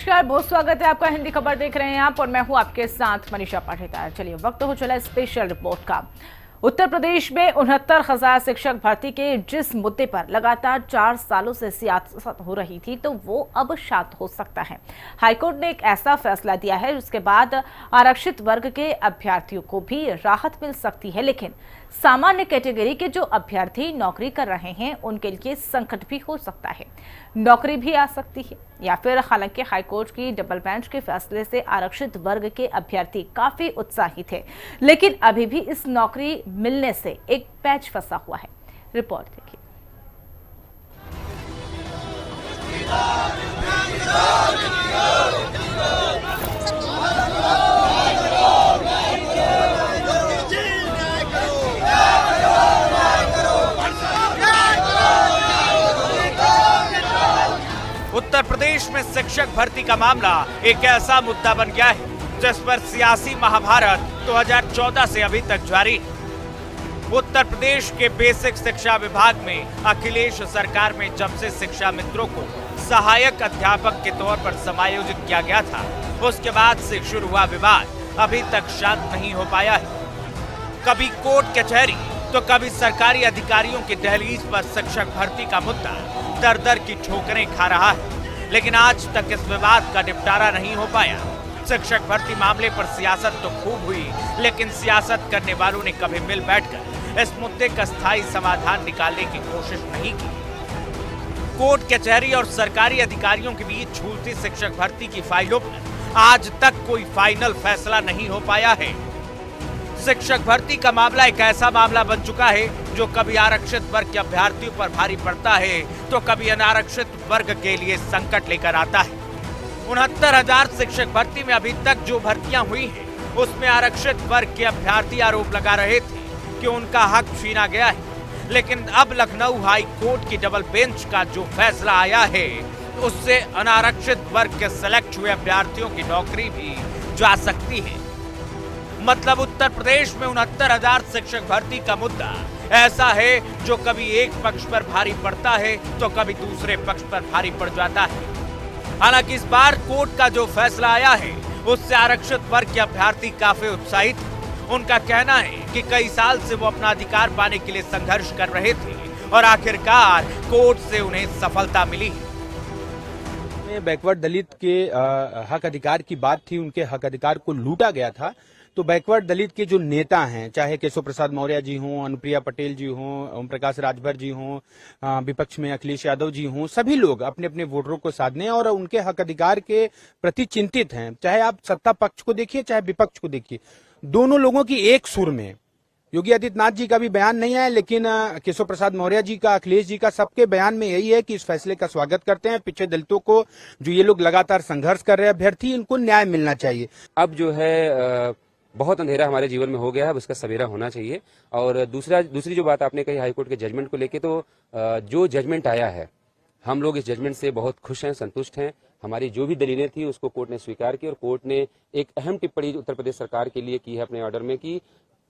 नमस्कार, बहुत स्वागत है आपका। हिंदी खबर देख रहे हैं आप और मैं हूं आपके साथ मनीषा पाठेदार। चलिए वक्त हो चला स्पेशल रिपोर्ट का। उत्तर प्रदेश में 69,000 शिक्षक भर्ती के जिस मुद्दे पर लगातार 4 सालों से सियासत हो रही थी, तो वो अब शांत हो सकता है। हाईकोर्ट ने एक ऐसा फैसला दिया है जिसके बाद आरक्षित वर्ग के अभ्यर्थियों को भी राहत मिल सकती है, लेकिन सामान्य कैटेगरी के जो अभ्यर्थी नौकरी कर रहे हैं उनके लिए संकट भी हो सकता है। नौकरी भी आ सकती है या फिर हालांकि हाईकोर्ट की डबल बेंच के फैसले से आरक्षित वर्ग के अभ्यर्थी काफी उत्साहित थे, लेकिन अभी भी इस नौकरी मिलने से एक पैच फंसा हुआ है। रिपोर्ट देखिए। उत्तर प्रदेश में शिक्षक भर्ती का मामला एक ऐसा मुद्दा बन गया है जिस पर सियासी महाभारत 2014 से अभी तक जारी है। उत्तर प्रदेश के बेसिक शिक्षा विभाग में अखिलेश सरकार में जब से शिक्षा मित्रों को सहायक अध्यापक के तौर पर समायोजित किया गया था, उसके बाद से शुरू हुआ विवाद अभी तक शांत नहीं हो पाया है। कभी कोर्ट कचहरी तो कभी सरकारी अधिकारियों की दहलीज पर शिक्षक भर्ती का मुद्दा दर दर की ठोकरें खा रहा है, लेकिन आज तक इस विवाद का निपटारा नहीं हो पाया। शिक्षक भर्ती मामले पर सियासत तो खूब हुई, लेकिन सियासत करने वालों ने कभी मिल बैठकर इस मुद्दे का स्थायी समाधान निकालने की कोशिश नहीं की। कोर्ट कचहरी और सरकारी अधिकारियों के बीच झूलती शिक्षक भर्ती की फाइलों पर आज तक कोई फाइनल फैसला नहीं हो पाया है। शिक्षक भर्ती का मामला एक ऐसा मामला बन चुका है जो कभी आरक्षित वर्ग के अभ्यर्थियों पर भारी पड़ता है तो कभी अनारक्षित वर्ग के लिए संकट लेकर आता है। 69,000 शिक्षक भर्ती में अभी तक जो भर्तियां हुई हैं, उसमें आरक्षित वर्ग के अभ्यर्थी आरोप लगा रहे थे कि उनका हक छीना गया है, लेकिन अब लखनऊ हाई कोर्ट की डबल बेंच का जो फैसला आया है, उससे अनारक्षित वर्ग के सेलेक्ट हुए अभ्यर्थियों की नौकरी भी जा सकती है। मतलब उत्तर प्रदेश में 69,000 शिक्षक भर्ती का मुद्दा ऐसा है जो कभी एक पक्ष पर भारी पड़ता है तो कभी दूसरे पक्ष पर भारी पड़ जाता है। हालांकि इस बार कोर्ट का जो फैसला आया है, उससे आरक्षित वर्ग के अभ्यर्थी काफी उत्साहित हैं। उनका कहना है कि कई साल से वो अपना अधिकार पाने के लिए संघर्ष कर रहे थे और आखिरकार कोर्ट से उन्हें सफलता मिली है। बैकवर्ड दलित के हक अधिकार की बात थी, उनके हक अधिकार को लूटा गया था। तो बैकवर्ड दलित के जो नेता हैं, चाहे केशव प्रसाद मौर्य जी हों, अनुप्रिया पटेल जी हों, ओम प्रकाश राजभर जी हों, विपक्ष में अखिलेश यादव जी हों, सभी लोग अपने अपने वोटरों को साधने और उनके हक अधिकार के प्रति चिंतित हैं। चाहे आप सत्ता पक्ष को देखिए चाहे विपक्ष को देखिए, दोनों लोगों की एक सुर में। योगी आदित्यनाथ जी का भी बयान नहीं आया, लेकिन केशव प्रसाद मौर्य जी का, अखिलेश जी का, सबके बयान में यही है कि इस फैसले का स्वागत करते हैं। पिछड़े दलितों को जो ये लोग लगातार संघर्ष कर रहे हैं अभ्यर्थी, इनको न्याय मिलना चाहिए। अब जो है बहुत अंधेरा हमारे जीवन में हो गया है, अब इसका सवेरा होना चाहिए। और दूसरी जो बात आपने कही हाईकोर्ट के जजमेंट को लेके, तो जो जजमेंट आया है, हम लोग इस जजमेंट से बहुत खुश हैं, संतुष्ट हैं। हमारी जो भी दलीलें थी उसको कोर्ट ने स्वीकार की और कोर्ट ने एक अहम टिप्पणी उत्तर प्रदेश सरकार के लिए की है अपने ऑर्डर में कि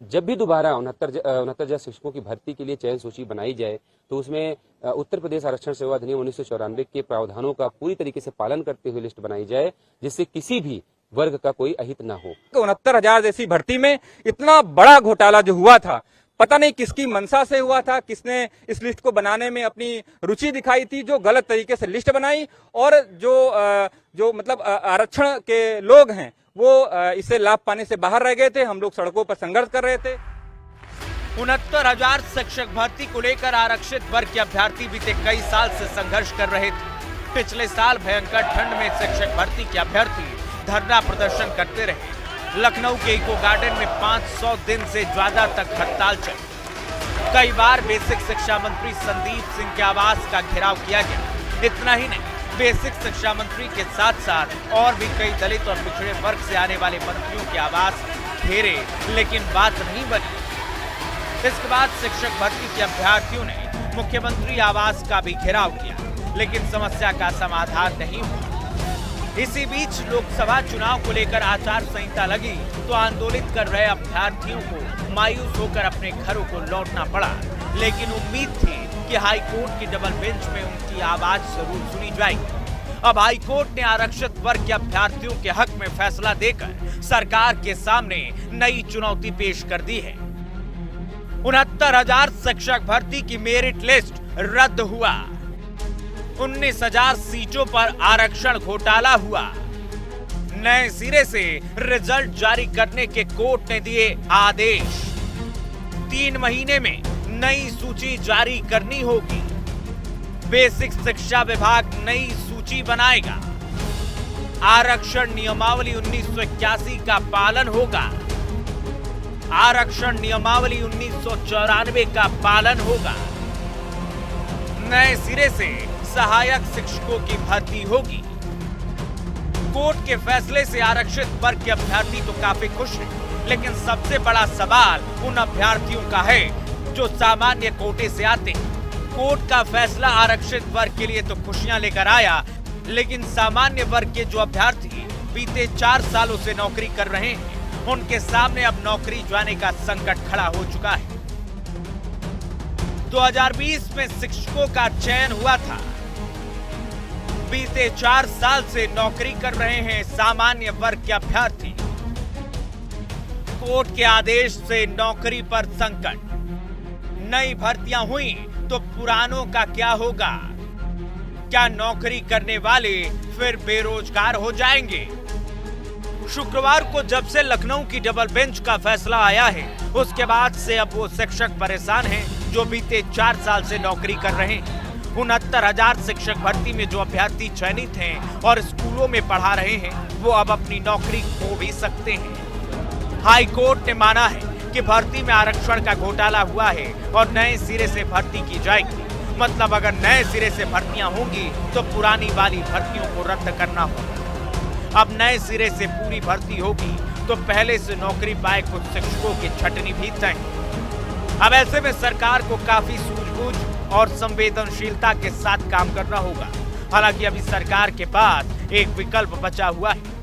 जब भी दोबारा 69,000 शिक्षकों की भर्ती के लिए चयन सूची बनाई जाए तो उसमें उत्तर प्रदेश आरक्षण सेवा अधिनियम 1994 के प्रावधानों का पूरी तरीके से पालन करते हुए लिस्ट बनाई जाए, जिससे किसी भी वर्ग का कोई अहित ना हो। 69,000 जैसी भर्ती में इतना बड़ा घोटाला जो हुआ था, पता नहीं किसकी मंशा से हुआ था, किसने इस लिस्ट को बनाने में अपनी रुचि दिखाई थी, जो गलत तरीके से लिस्ट बनाई और जो मतलब आरक्षण के लोग हैं वो इससे लाभ पाने से बाहर रह गए थे। हम लोग सड़कों पर संघर्ष कर रहे थे। 69,000 शिक्षक भर्ती को लेकर आरक्षित वर्ग के अभ्यर्थी बीते कई साल से संघर्ष कर रहे थे। पिछले साल भयंकर ठंड में शिक्षक भर्ती के अभ्यर्थी धरना प्रदर्शन करते रहे। लखनऊ के इको गार्डन में 500 दिन से ज्यादा तक हड़ताल चली। कई बार बेसिक शिक्षा मंत्री संदीप सिंह के आवास का घेराव किया गया। इतना ही नहीं, बेसिक शिक्षा मंत्री के साथ साथ और भी कई दलित और पिछड़े वर्ग से आने वाले मंत्रियों के आवास घेरे, लेकिन बात नहीं बनी। इसके बाद शिक्षक भर्ती के अभ्यर्थियों ने मुख्यमंत्री आवास का भी घेराव किया, लेकिन समस्या का समाधान नहीं हुआ। इसी बीच लोकसभा चुनाव को लेकर आचार संहिता लगी तो आंदोलित कर रहे अभ्यर्थियों को मायूस होकर अपने घरों को लौटना पड़ा, लेकिन उम्मीद थी कि हाई कोर्ट की डबल बेंच में उनकी आवाज जरूर सुनी जाएगी। अब हाईकोर्ट ने आरक्षित वर्ग के अभ्यर्थियों के हक में फैसला देकर सरकार के सामने नई चुनौती पेश कर दी है। 69,000 शिक्षक भर्ती की मेरिट लिस्ट रद्द हुआ। 19,000 सीटों पर आरक्षण घोटाला हुआ। नए सिरे से रिजल्ट जारी करने के कोर्ट ने दिए आदेश। 3 महीने में नई सूची जारी करनी होगी। बेसिक शिक्षा विभाग नई सूची बनाएगा। आरक्षण नियमावली 1981 का पालन होगा। आरक्षण नियमावली 1994 का पालन होगा। नए सिरे से सहायक शिक्षकों की भर्ती होगी। कोर्ट के फैसले से आरक्षित वर्ग के अभ्यर्थी तो काफी खुश हैं, लेकिन सबसे बड़ा सवाल उन अभ्यर्थियों का है जो सामान्य कोटे से आते हैं। कोर्ट का फैसला आरक्षित वर्ग के लिए तो खुशियां लेकर आया, लेकिन सामान्य वर्ग के जो अभ्यर्थी बीते 4 सालों से नौकरी कर रहे हैं, उनके सामने अब नौकरी जाने का संकट खड़ा हो चुका है। 2020 में शिक्षकों का चयन हुआ था। बीते 4 साल से नौकरी कर रहे हैं सामान्य वर्ग के अभ्यर्थी। कोर्ट के आदेश से नौकरी पर संकट। नई भर्तियां हुई तो पुरानों का क्या होगा? क्या नौकरी करने वाले फिर बेरोजगार हो जाएंगे? शुक्रवार को जब से लखनऊ की डबल बेंच का फैसला आया है, उसके बाद से अब वो शिक्षक परेशान हैं जो बीते 4 साल से नौकरी कर रहे हैं। 69,000 शिक्षक भर्ती में जो अभ्यर्थी चयनित हैं और स्कूलों में पढ़ा रहे हैं, वो अब अपनी नौकरी खो भी सकते हैं। हाई कोर्ट ने माना है कि भर्ती में आरक्षण का घोटाला हुआ है और नए सिरे से भर्ती की जाएगी। मतलब अगर नए सिरे से भर्तियां होंगी तो पुरानी वाली भर्तियों को रद्द करना होगा। अब नए सिरे से पूरी भर्ती होगी तो पहले से नौकरी पाए कुछ शिक्षकों की छटनी भी तय है। अब ऐसे में सरकार को काफी सूझबूझ और संवेदनशीलता के साथ काम करना होगा। हालांकि अभी सरकार के पास एक विकल्प बचा हुआ है।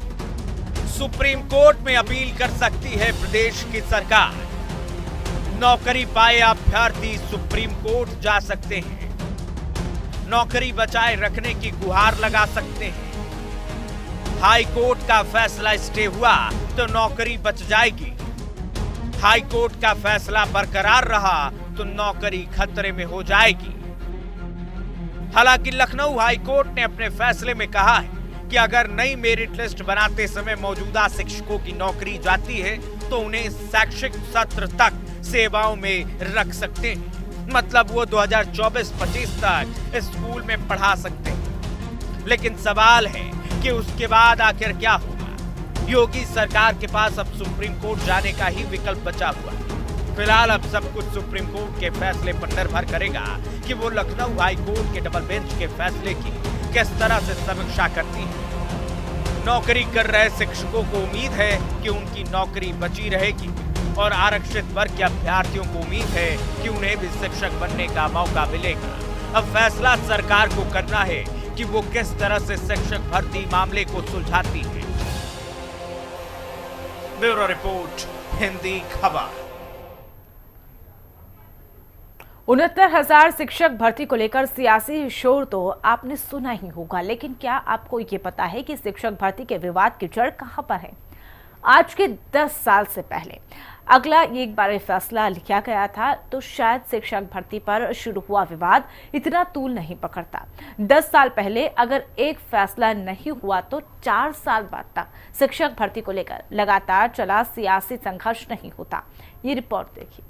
सुप्रीम कोर्ट में अपील कर सकती है प्रदेश की सरकार। नौकरी पाए अभ्यर्थी सुप्रीम कोर्ट जा सकते हैं। नौकरी बचाए रखने की गुहार लगा सकते हैं। हाई कोर्ट का फैसला स्टे हुआ तो नौकरी बच जाएगी। हाई कोर्ट का फैसला बरकरार रहा तो नौकरी खतरे में हो जाएगी। हालांकि लखनऊ हाई कोर्ट ने अपने फैसले में कहा है कि अगर नई मेरिट लिस्ट बनाते समय मौजूदा शिक्षकों की नौकरी जाती है तो उन्हें शैक्षिक सत्र तक सेवाओं में रख सकते हैं। मतलब वो 2024-25 तक स्कूल में पढ़ा सकते हैं। लेकिन सवाल है कि उसके बाद आखिर क्या होगा। योगी सरकार के पास अब सुप्रीम कोर्ट जाने का ही विकल्प बचा हुआ है। फिलहाल अब सब कुछ सुप्रीम कोर्ट के फैसले पर निर्भर करेगा कि वो लखनऊ हाई कोर्ट के डबल बेंच के फैसले की किस तरह से समीक्षा करती है। नौकरी कर रहे शिक्षकों को उम्मीद है कि उनकी नौकरी बची रहेगी और आरक्षित वर्ग के अभ्यर्थियों को उम्मीद है कि उन्हें भी शिक्षक बनने का मौका मिलेगा। अब फैसला सरकार को करना है कि वो किस तरह से शिक्षक भर्ती मामले को सुलझाती है। ब्यूरो रिपोर्ट, हिंदी खबर। 69,000 शिक्षक भर्ती को लेकर सियासी शोर तो आपने सुना ही होगा, लेकिन क्या आपको ये पता है कि शिक्षक भर्ती के विवाद की जड़ कहां पर है? आज के 10 साल से पहले अगला एक बार फैसला लिया गया था तो शायद शिक्षक भर्ती पर शुरू हुआ विवाद इतना तूल नहीं पकड़ता। 10 साल पहले अगर एक फैसला नहीं हुआ तो 4 साल बाद तक शिक्षक भर्ती को लेकर लगातार चला सियासी संघर्ष नहीं होता। ये रिपोर्ट देखिए।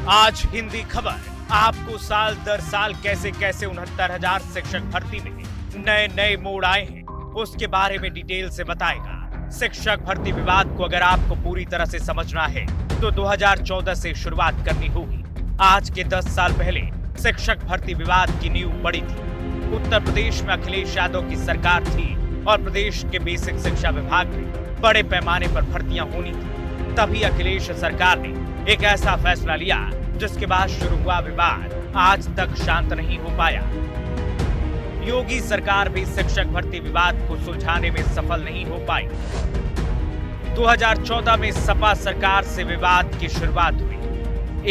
आज हिंदी खबर आपको साल दर साल कैसे कैसे 69,000 शिक्षक भर्ती में नए नए मोड़ आए हैं उसके बारे में डिटेल से बताएगा। शिक्षक भर्ती विवाद को अगर आपको पूरी तरह से समझना है तो 2014 से शुरुआत करनी होगी। आज के 10 साल पहले शिक्षक भर्ती विवाद की नींव पड़ी थी। उत्तर प्रदेश में अखिलेश यादव की सरकार थी और प्रदेश के बेसिक शिक्षा विभाग में बड़े पैमाने पर भर्तियां होनी थी। तभी अखिलेश सरकार ने एक ऐसा फैसला लिया जिसके बाद शुरू हुआ विवाद आज तक शांत नहीं हो पाया। योगी सरकार भी शिक्षक भर्ती विवाद को सुलझाने में सफल नहीं हो पाई। 2014 में सपा सरकार से विवाद की शुरुआत हुई।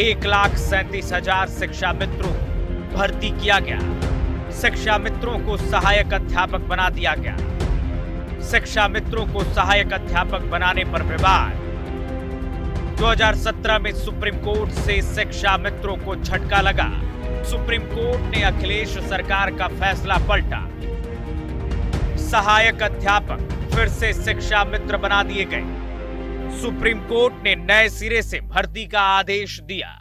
1,37,000 शिक्षा मित्रों को भर्ती किया गया। शिक्षा मित्रों को सहायक अध्यापक बना दिया गया। शिक्षा मित्रों को सहायक अध्यापक बनाने पर विवाद। 2017 में सुप्रीम कोर्ट से शिक्षा मित्रों को झटका लगा। सुप्रीम कोर्ट ने अखिलेश सरकार का फैसला पलटा। सहायक अध्यापक फिर से शिक्षा मित्र बना दिए गए। सुप्रीम कोर्ट ने नए सिरे से भर्ती का आदेश दिया।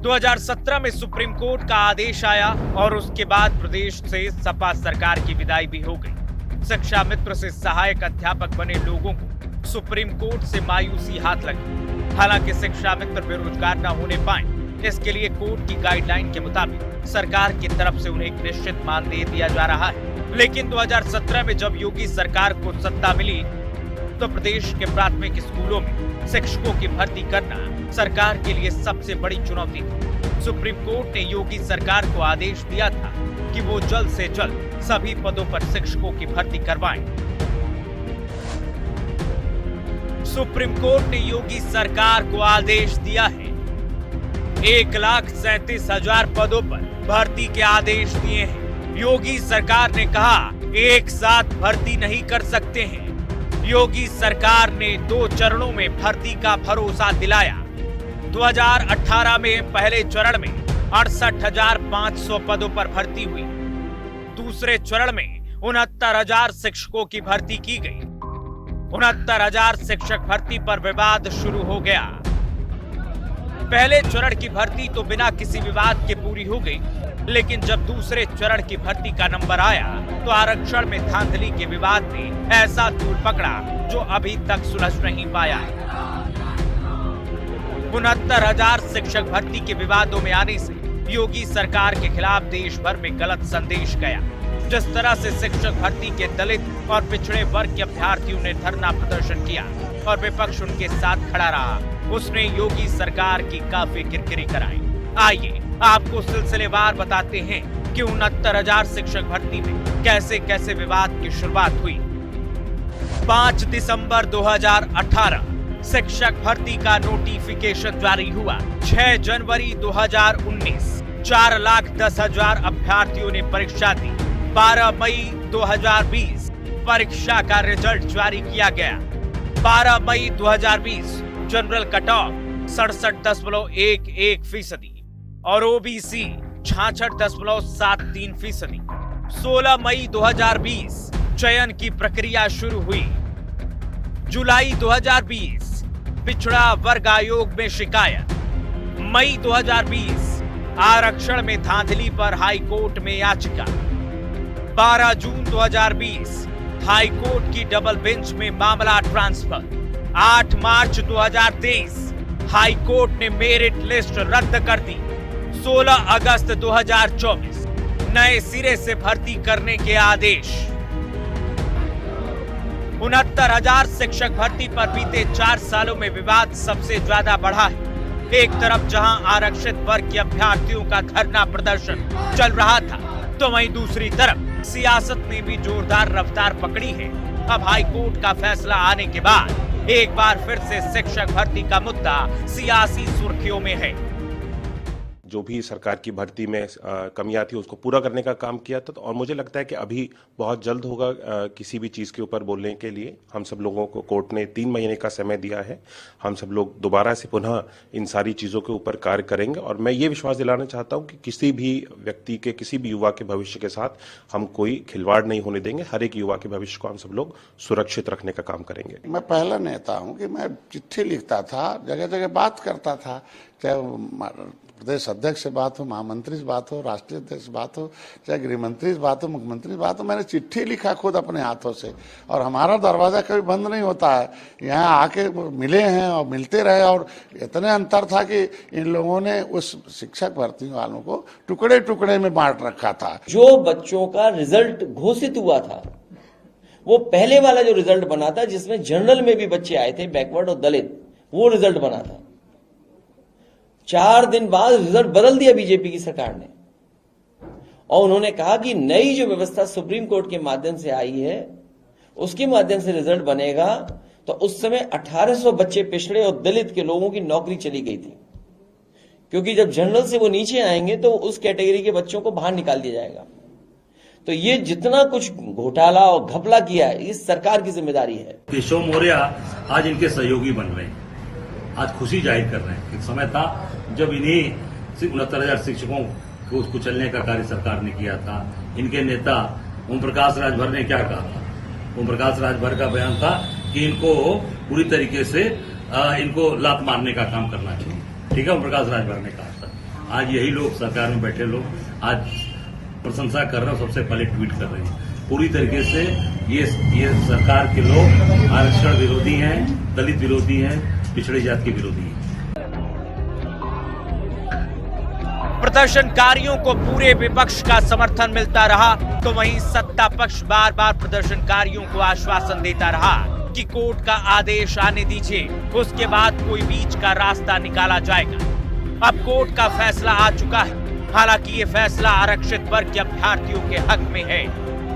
2017 में सुप्रीम कोर्ट का आदेश आया और उसके बाद प्रदेश से सपा सरकार की विदाई भी हो गई। शिक्षा मित्र से सहायक अध्यापक बने लोगों को सुप्रीम कोर्ट से मायूसी हाथ लगी। हालांकि शिक्षा मित्र बेरोजगार न होने पाए, इसके लिए कोर्ट की गाइडलाइन के मुताबिक सरकार की तरफ से उन्हें एक निश्चित मानदेय दिया जा रहा है। लेकिन 2017 में जब योगी सरकार को सत्ता मिली तो प्रदेश के प्राथमिक स्कूलों में शिक्षकों की भर्ती करना सरकार के लिए सबसे बड़ी चुनौती थी। सुप्रीम कोर्ट ने योगी सरकार को आदेश दिया था कि वो जल्द से जल्द सभी पदों पर शिक्षकों की भर्ती करवाएं। सुप्रीम कोर्ट ने योगी सरकार को आदेश दिया है। 1,37,000 पदों पर भर्ती के आदेश दिए हैं। योगी सरकार ने कहा एक साथ भर्ती नहीं कर सकते हैं। योगी सरकार ने 2 चरणों में भर्ती का भरोसा दिलाया। 2018 में पहले चरण में 68,500 पदों पर भर्ती हुई। दूसरे चरण में 69,000 शिक्षकों की भर्ती की गई। 69,000 शिक्षक भर्ती पर विवाद शुरू हो गया। पहले चरण की भर्ती तो बिना किसी विवाद के पूरी हो गई, लेकिन जब दूसरे चरण की भर्ती का नंबर आया तो आरक्षण में धांधली के विवाद ने ऐसा तूल पकड़ा जो अभी तक सुलझ नहीं पाया। 69,000 शिक्षक भर्ती के विवादों में आने से योगी सरकार के खिलाफ देश भर में गलत संदेश गया। जिस तरह से शिक्षक भर्ती के दलित और पिछड़े वर्ग के अभ्यर्थियों ने धरना प्रदर्शन किया और विपक्ष उनके साथ खड़ा रहा, उसने योगी सरकार की काफी किरकिरी कराई। आइए आपको सिलसिलेवार बताते हैं कि 69,000 शिक्षक भर्ती में कैसे कैसे विवाद की शुरुआत हुई। 5 दिसंबर 2018 शिक्षक भर्ती का नोटिफिकेशन जारी हुआ। 6 जनवरी 2019 4,10,000 अभ्यर्थियों ने परीक्षा दी। 12 मई 2020 परीक्षा का रिजल्ट जारी किया गया। 12 मई 2020 जनरल कट ऑफ 67.11% और ओबीसी 66.73%। 16 मई 2020 चयन की प्रक्रिया शुरू हुई। जुलाई 2020 पिछड़ा वर्ग आयोग में शिकायत। मई 2020 आरक्षण में धांधली पर हाई कोर्ट में याचिका। 12 जून 2020 हाई कोर्ट की डबल बेंच में मामला ट्रांसफर। 8 मार्च 2023 हाई कोर्ट ने मेरिट लिस्ट रद्द कर दी। 16 अगस्त 2024 नए सिरे से भर्ती करने के आदेश। 69,000 शिक्षक भर्ती पर बीते 4 सालों में विवाद सबसे ज्यादा बढ़ा है। एक तरफ जहां आरक्षित वर्ग के अभ्यर्थियों का धरना प्रदर्शन चल रहा था, तो वहीं दूसरी तरफ सियासत ने भी जोरदार रफ्तार पकड़ी है। अब हाई कोर्ट का फैसला आने के बाद एक बार फिर से शिक्षक भर्ती का मुद्दा सियासी सुर्खियों में है। जो भी सरकार की भर्ती में कमियां थी उसको पूरा करने का काम किया था, और मुझे लगता है कि अभी बहुत जल्द होगा किसी भी चीज़ के ऊपर बोलने के लिए। हम सब लोगों को कोर्ट ने 3 महीने का समय दिया है। हम सब लोग दोबारा से पुनः इन सारी चीज़ों के ऊपर कार्य करेंगे, और मैं ये विश्वास दिलाना चाहता हूँ कि किसी भी व्यक्ति के, किसी भी युवा के भविष्य के साथ हम कोई खिलवाड़ नहीं होने देंगे। हर एक युवा के भविष्य को हम सब लोग सुरक्षित रखने का काम करेंगे। मैं पहला नेता हूँ कि मैं चिट्ठी लिखता था, जगह जगह बात करता था, चाहे प्रदेश अध्यक्ष से बात हो, महामंत्री से बात हो, राष्ट्रीय अध्यक्ष से बात हो, चाहे गृह मंत्री से बात हो, मुख्यमंत्री से बात हो, मैंने चिट्ठी लिखा खुद अपने हाथों से। और हमारा दरवाजा कभी बंद नहीं होता है। यहाँ आके मिले हैं और मिलते रहे, और इतने अंतर था कि इन लोगों ने उस शिक्षक भर्ती वालों को टुकड़े टुकड़े में बांट रखा था। जो बच्चों का रिजल्ट घोषित हुआ था, वो पहले वाला जो रिजल्ट बना था, जिसमें जनरल में भी बच्चे आए थे, बैकवर्ड और दलित, वो रिजल्ट बना था। 4 दिन बाद रिजल्ट बदल दिया बीजेपी की सरकार ने, और उन्होंने कहा कि नई जो व्यवस्था सुप्रीम कोर्ट के माध्यम से आई है उसके माध्यम से रिजल्ट बनेगा, तो उस समय 1800 बच्चे पिछड़े और दलित के लोगों की नौकरी चली गई थी, क्योंकि जब जनरल से वो नीचे आएंगे तो उस कैटेगरी के बच्चों को बाहर निकाल दिया जाएगा। तो ये जितना कुछ घोटाला और घपला किया है, इस सरकार की जिम्मेदारी है। केशव मौर्य आज इनके सहयोगी बन रहे हैं, आज खुशी जाहिर कर रहे हैं। एक समय था जब इन्हीं 69,000 शिक्षकों को कुचलने का कार्य सरकार ने किया था। इनके नेता ओम प्रकाश राजभर ने क्या कहा था? ओम प्रकाश राजभर का बयान था कि इनको पूरी तरीके से इनको लात मारने का काम करना चाहिए। ठीक है, ओम प्रकाश राजभर ने कहा था। आज यही लोग, सरकार में बैठे लोग, आज प्रशंसा कर रहे हैं, सबसे पहले ट्वीट कर रहे हैं। पूरी तरीके से ये सरकार के लोग आरक्षण विरोधी हैं, दलित विरोधी हैं, पिछड़ी जाति के विरोधी हैं। प्रदर्शनकारियों को पूरे विपक्ष का समर्थन मिलता रहा, तो वहीं सत्ता पक्ष बार बार प्रदर्शनकारियों को आश्वासन देता रहा कि कोर्ट का आदेश आने दीजिए, उसके बाद कोई बीच का रास्ता निकाला जाएगा। अब कोर्ट का फैसला आ चुका है। हालांकि ये फैसला आरक्षित वर्ग के अभ्यर्थियों के हक में है,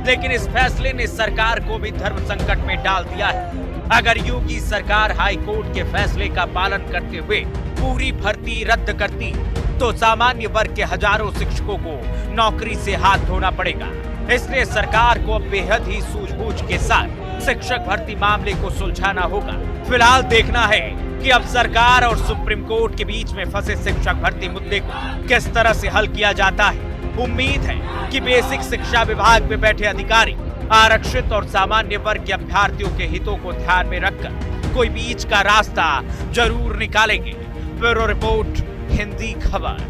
लेकिन इस फैसले ने सरकार को भी धर्म संकट में डाल दिया है। अगर योगी सरकार हाई कोर्ट के फैसले का पालन करते हुए पूरी भर्ती रद्द करती, तो सामान्य वर्ग के हजारों शिक्षकों को नौकरी से हाथ धोना पड़ेगा। इसलिए सरकार को अब बेहद ही सूझबूझ के साथ शिक्षक भर्ती मामले को सुलझाना होगा। फिलहाल देखना है कि अब सरकार और सुप्रीम कोर्ट के बीच में फंसे शिक्षक भर्ती मुद्दे को किस तरह से हल किया जाता है। उम्मीद है कि बेसिक शिक्षा विभाग में बैठे अधिकारी आरक्षित और सामान्य वर्ग के अभ्यर्थियों के हितों को ध्यान में रखकर कोई बीच का रास्ता जरूर निकालेंगे। ब्यूरो रिपोर्ट, हिंदी खबर।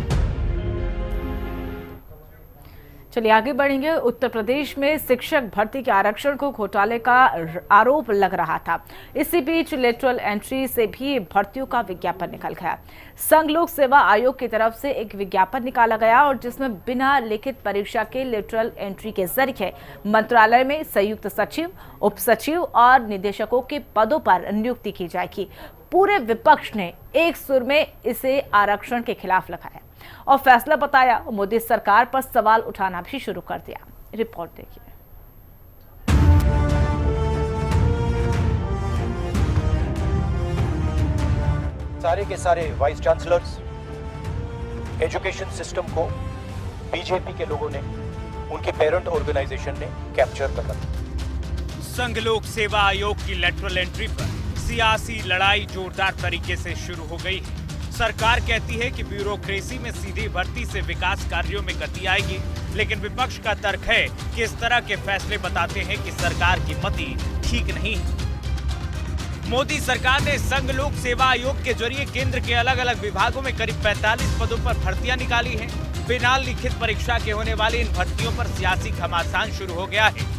चलिए आगे बढ़ेंगे। उत्तर प्रदेश में शिक्षक भर्ती के आरक्षण को घोटाले का आरोप लग रहा था। इसी बीच लेटरल एंट्री से भी भर्तियों का विज्ञापन निकल गया। संघ लोक सेवा आयोग की तरफ से एक विज्ञापन निकाला गया और जिसमें बिना लिखित परीक्षा के लेटरल एंट्री के जरिए मंत्रालय में संयुक्त सचिव, उप सचिव और निदेशकों के पदों पर नियुक्ति की जाएगी। पूरे विपक्ष ने एक सुर में इसे आरक्षण के खिलाफ लगाया और फैसला बताया। मोदी सरकार पर सवाल उठाना भी शुरू कर दिया। रिपोर्ट देखिए। सारे के सारे वाइस चांसलर्स, एजुकेशन सिस्टम को बीजेपी के लोगों ने, उनके पेरेंट ऑर्गेनाइजेशन ने कैप्चर कर रखा। संघ लोक सेवा आयोग की लेटरल एंट्री पर सियासी लड़ाई जोरदार तरीके से शुरू हो गई है। सरकार कहती है कि ब्यूरोक्रेसी में सीधी भर्ती से विकास कार्यों में गति आएगी, लेकिन विपक्ष का तर्क है कि इस तरह के फैसले बताते हैं कि सरकार की मति ठीक नहीं है। मोदी सरकार ने संघ लोक सेवा आयोग के जरिए केंद्र के अलग अलग विभागों में करीब 45 पदों पर भर्तियां निकाली हैं। बिना लिखित परीक्षा के होने वाली इन भर्तियों पर सियासी घमासान शुरू हो गया है।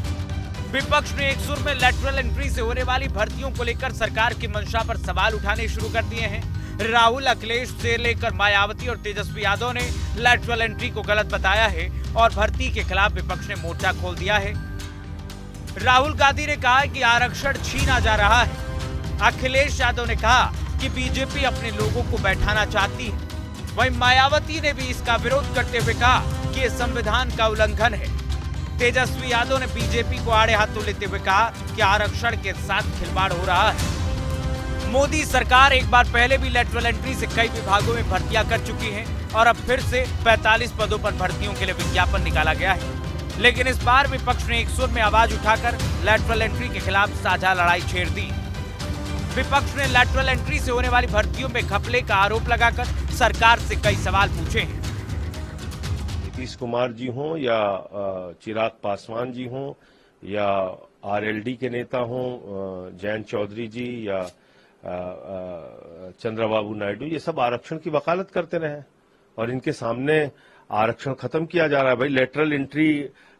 विपक्ष ने एक सुर में लेटरल एंट्री से होने वाली भर्तियों को लेकर सरकार की मंशा पर सवाल उठाने शुरू कर दिए हैं। राहुल, अखिलेश से लेकर मायावती और तेजस्वी यादव ने लेटरल एंट्री को गलत बताया है और भर्ती के खिलाफ विपक्ष ने मोर्चा खोल दिया है। राहुल गांधी ने कहा कि आरक्षण छीना जा रहा है। अखिलेश यादव ने कहा कि बीजेपी अपने लोगों को बैठाना चाहती है। वहीं मायावती ने भी इसका विरोध करते हुए कहा कि यह संविधान का उल्लंघन है। तेजस्वी यादव ने बीजेपी को आड़े हाथों लेते हुए कहा कि आरक्षण के साथ खिलवाड़ हो रहा है। मोदी सरकार एक बार पहले भी लेटरल एंट्री से कई विभागों में भर्तियां कर चुकी है और अब फिर से 45 पदों पर भर्तियों के लिए विज्ञापन निकाला गया है। लेकिन इस बार विपक्ष ने एक सुर में आवाज उठाकर लेटरल एंट्री के खिलाफ साझा लड़ाई छेड़ दी। विपक्ष ने लेटरल एंट्री से होने वाली भर्तियों में घपले का आरोप लगाकर सरकार से कई सवाल पूछे हैं। नीतीश कुमार जी हों या चिराग पासवान जी हों या आरएलडी के नेता हों जयंत चौधरी जी या चंद्रबाबू नायडू, ये सब आरक्षण की वकालत करते रहे और इनके सामने आरक्षण खत्म किया जा रहा है। भाई लेटरल एंट्री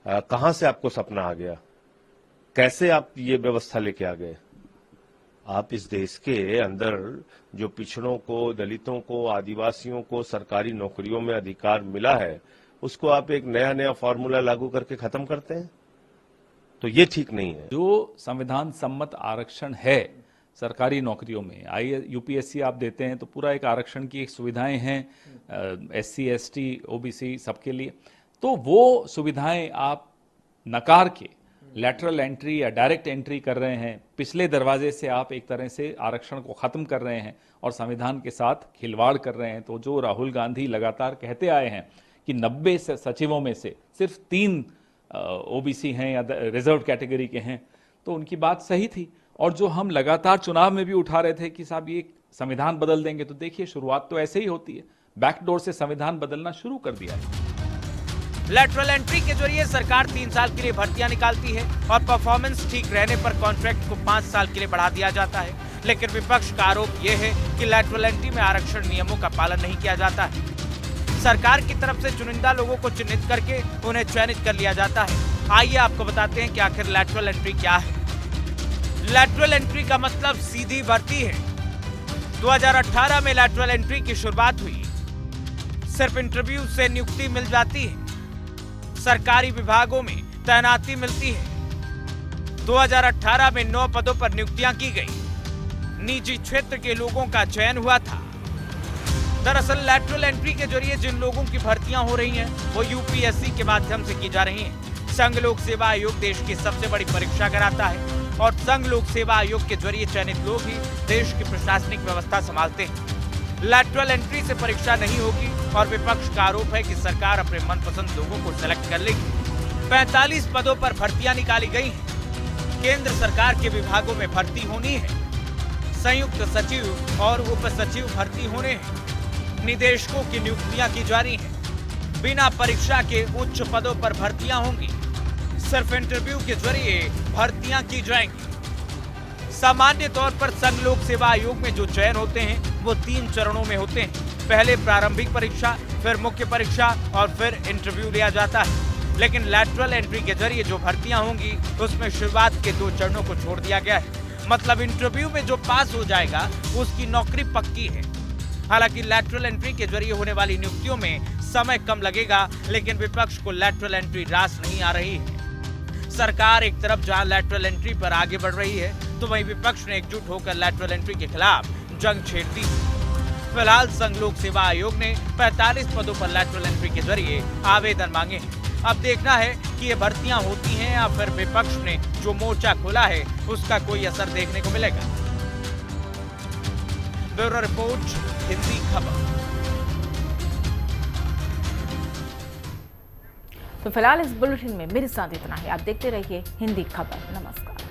कहां से आपको सपना आ गया? कैसे आप ये व्यवस्था लेके आ गए? आप इस देश के अंदर जो पिछड़ों को, दलितों को, आदिवासियों को सरकारी नौकरियों में अधिकार मिला है, उसको आप एक नया नया फॉर्मूला लागू करके खत्म करते हैं, तो ये ठीक नहीं है। जो संविधान सम्मत आरक्षण है सरकारी नौकरियों में, यूपीएससी आप देते हैं तो पूरा एक आरक्षण की एक सुविधाएं हैं, एससी, एसटी, ओबीसी सबके लिए। तो वो सुविधाएं आप नकार के लैटरल एंट्री या डायरेक्ट एंट्री कर रहे हैं, पिछले दरवाजे से आप एक तरह से आरक्षण को खत्म कर रहे हैं और संविधान के साथ खिलवाड़ कर रहे हैं। तो जो राहुल गांधी लगातार कहते आए हैं कि 90 सचिवों में से सिर्फ 3 ओबीसी हैं या रिजर्व कैटेगरी के हैं, तो उनकी बात सही थी। और जो हम लगातार चुनाव में भी उठा रहे थे कि साहब ये संविधान बदल देंगे, तो देखिए शुरुआत तो ऐसे ही होती है, बैकडोर से संविधान बदलना शुरू कर दिया है। लैटरल एंट्री के जरिए सरकार 3 साल के लिए भर्तियां निकालती है और परफॉर्मेंस ठीक रहने पर कॉन्ट्रैक्ट को 5 साल के लिए बढ़ा दिया जाता है। लेकिन विपक्ष का आरोप यह है कि लैटरल एंट्री में आरक्षण नियमों का पालन नहीं किया जाता है। सरकार की तरफ से चुनिंदा लोगों को चिन्हित करके उन्हें चयनित कर लिया जाता है। आइए आपको बताते हैं कि आखिर लैटरल एंट्री क्या है। लैटरल एंट्री का मतलब सीधी भर्ती है। 2018 में लैटरल एंट्री की शुरुआत हुई। सिर्फ इंटरव्यू से नियुक्ति मिल जाती है, सरकारी विभागों में तैनाती मिलती है। 2018 में 9 पदों पर नियुक्तियां की गई। निजी क्षेत्र के लोगों का चयन हुआ था। दरअसल लैटरल एंट्री के जरिए जिन लोगों की भर्तियां हो रही हैं, वो यूपीएससी के माध्यम से की जा रही हैं। संघ लोक सेवा आयोग देश की सबसे बड़ी परीक्षा कराता है और संघ लोक सेवा आयोग के जरिए चयनित लोग ही देश की प्रशासनिक व्यवस्था संभालते हैं। लैटरल एंट्री से परीक्षा नहीं होगी और विपक्ष का आरोप है कि सरकार अपने मनपसंद लोगों को सेलेक्ट कर लेगी। 45 पदों पर भर्तियां निकाली गई हैं। केंद्र सरकार के विभागों में भर्ती होनी है। संयुक्त सचिव और उप सचिव भर्ती होने हैं। निदेशकों की नियुक्तियां की जा रही हैं। बिना परीक्षा के उच्च पदों पर भर्तियां होंगी। सिर्फ इंटरव्यू के जरिए भर्तियां की जाएंगी। सामान्य तौर पर संघ लोक सेवा आयोग में जो चयन होते हैं वो 3 चरणों में होते हैं। पहले प्रारंभिक परीक्षा, फिर मुख्य परीक्षा और फिर इंटरव्यू लिया जाता है। लेकिन लैटरल एंट्री के जरिए जो भर्तियां होंगी उसमें शुरुआत के 2 चरणों को छोड़ दिया गया है। मतलब इंटरव्यू में जो पास हो जाएगा उसकी नौकरी पक्की है। हालांकि लैटरल एंट्री के जरिए होने वाली नियुक्तियों में समय कम लगेगा, लेकिन विपक्ष को लैटरल एंट्री रास नहीं आ रही है। सरकार एक तरफ जहां लैटरल एंट्री पर आगे बढ़ रही है, तो वहीं विपक्ष ने एकजुट होकर लैटरल एंट्री के खिलाफ जंग छेड़ दी। फिलहाल संघ लोक सेवा आयोग ने 45 पदों पर लैटरल एंट्री के जरिए आवेदन मांगे हैं। अब देखना है कि ये भर्तियां होती हैं या फिर विपक्ष ने जो मोर्चा खोला है उसका कोई असर देखने को मिलेगा। ब्यूरो रिपोर्ट, हिंदी खबर। तो फिलहाल इस बुलेटिन में मेरे साथ इतना ही। आप देखते रहिए हिंदी खबर। नमस्कार।